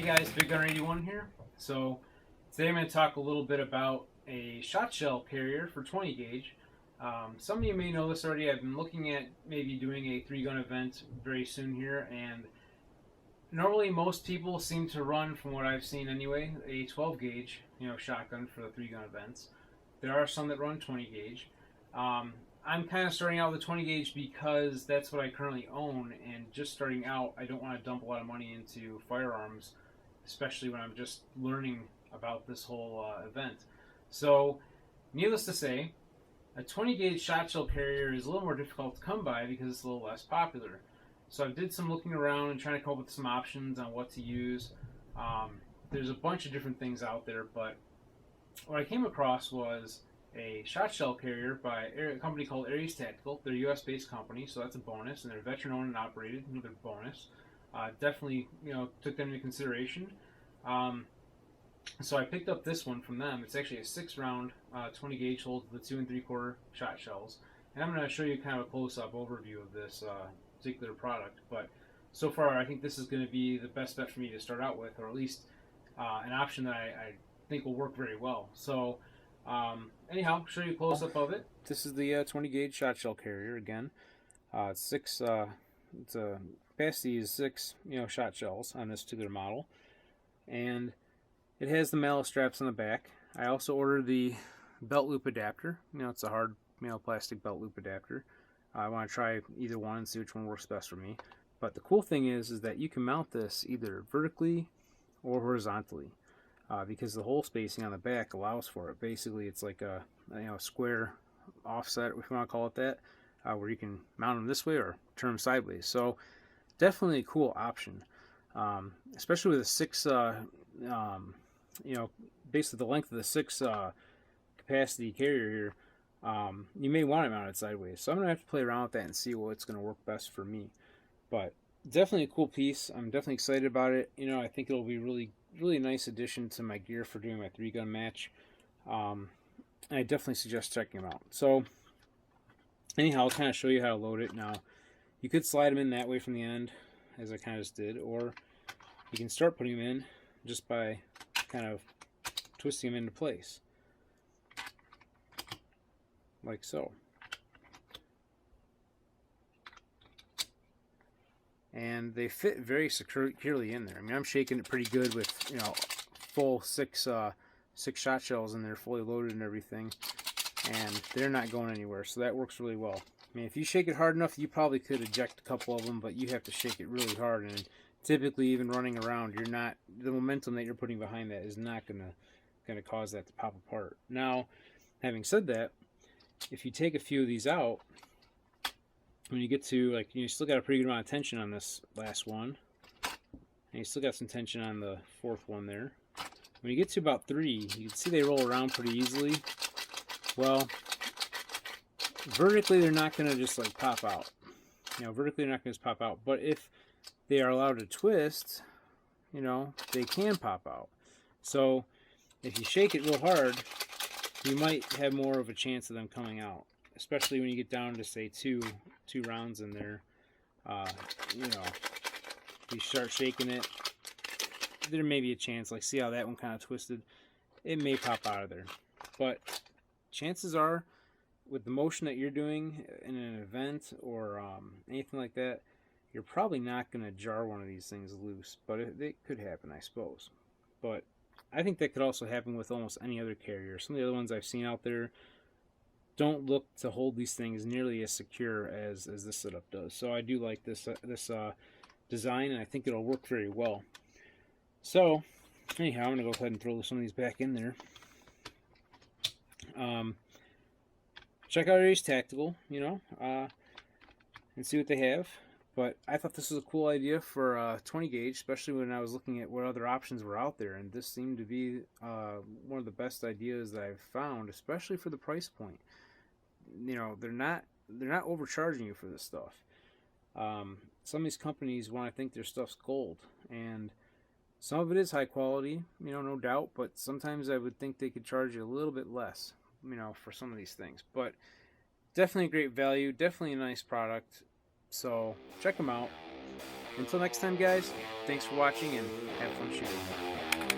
guys, Big Gun 81 here. So today I'm going to talk a little bit about a shot shell carrier for 20 gauge. Some of you may know this already. I've been looking at maybe doing a 3-gun event very soon here, and normally most people seem to run, from what I've seen anyway, a 12 gauge shotgun for the 3-gun events. There are some that run 20 gauge. I'm kind of starting out with the 20 gauge because that's what I currently own, and just starting out, I don't want to dump a lot of money into firearms, especially when I'm just learning about this whole event. So, needless to say, a 20 gauge shot shell carrier is a little more difficult to come by because it's a little less popular. So I did some looking around and trying to come up with some options on what to use. There's a bunch of different things out there, but what I came across was a shot shell carrier by a company called Aries Tactical. They're a U.S. based company, so that's a bonus, and they're veteran owned and operated. Another bonus. Definitely, took them into consideration. So I picked up this one from them. It's actually a 6-round, 20 gauge, holds the 2 3/4 shot shells, and I'm going to show you kind of a close-up overview of this particular product. But so far, I think this is going to be the best bet for me to start out with, or at least an option that I think will work very well. So anyhow, show you a close-up of it. This is the 20 gauge shot shell carrier again. Six. It's a capacity is 6 shot shells on this particular model, and it has the mallet straps on the back. I also ordered the belt loop adapter. It's a hard plastic belt loop adapter. I want to try either one and see which one works best for me. But the cool thing is that you can mount this either vertically or horizontally, because the hole spacing on the back allows for it. Basically, it's like a square offset, if you want to call it that, where you can mount them this way or turn them sideways. So definitely a cool option, especially with a 6. Basically the length of the 6 capacity carrier here. You may want it mounted sideways, so I'm gonna have to play around with that and see what's gonna work best for me. But definitely a cool piece. I'm definitely excited about it. I think it'll be really nice addition to my gear for doing my 3-gun match. I definitely suggest checking them out. So anyhow, I'll kind of show you how to load it. Now, you could slide them in that way from the end, as I kind of just did, or you can start putting them in just by kind of twisting them into place, like so. And they fit very securely in there. I mean, I'm shaking it pretty good with full 6 shot shells in there, fully loaded and everything, and they're not going anywhere. So that works really well. I mean, if you shake it hard enough, you probably could eject a couple of them, but you have to shake it really hard. And typically, even running around, the momentum that you're putting behind that is not gonna cause that to pop apart. Now, having said that, if you take a few of these out, when you get to you still got a pretty good amount of tension on this last one, and you still got some tension on the 4th one there. When you get to about 3, you can see they roll around pretty easily. Well, vertically they're not gonna just pop out. Vertically they're not gonna just pop out. But if they are allowed to twist, they can pop out. So if you shake it real hard, you might have more of a chance of them coming out, especially when you get down to, say, two rounds in there. You start shaking it, there may be a chance, see how that one kind of twisted, it may pop out of there. But chances are, with the motion that you're doing in an event or anything like that, you're probably not going to jar one of these things loose, but it could happen, I suppose. But I think that could also happen with almost any other carrier. Some of the other ones I've seen out there don't look to hold these things nearly as secure as this setup does. So I do like this design, and I think it'll work very well. So anyhow, I'm going to go ahead and throw some of these back in there. Check out Aries Tactical, and see what they have. But I thought this was a cool idea for 20 gauge, especially when I was looking at what other options were out there, and this seemed to be one of the best ideas that I've found, especially for the price point. They're not overcharging you for this stuff. Some of these companies want to think their stuff's gold, and some of it is high quality, no doubt, but sometimes I would think they could charge you a little bit less, for some of these things. But definitely a great value, definitely a nice product. So check them out. Until next time, guys, thanks for watching and have fun shooting.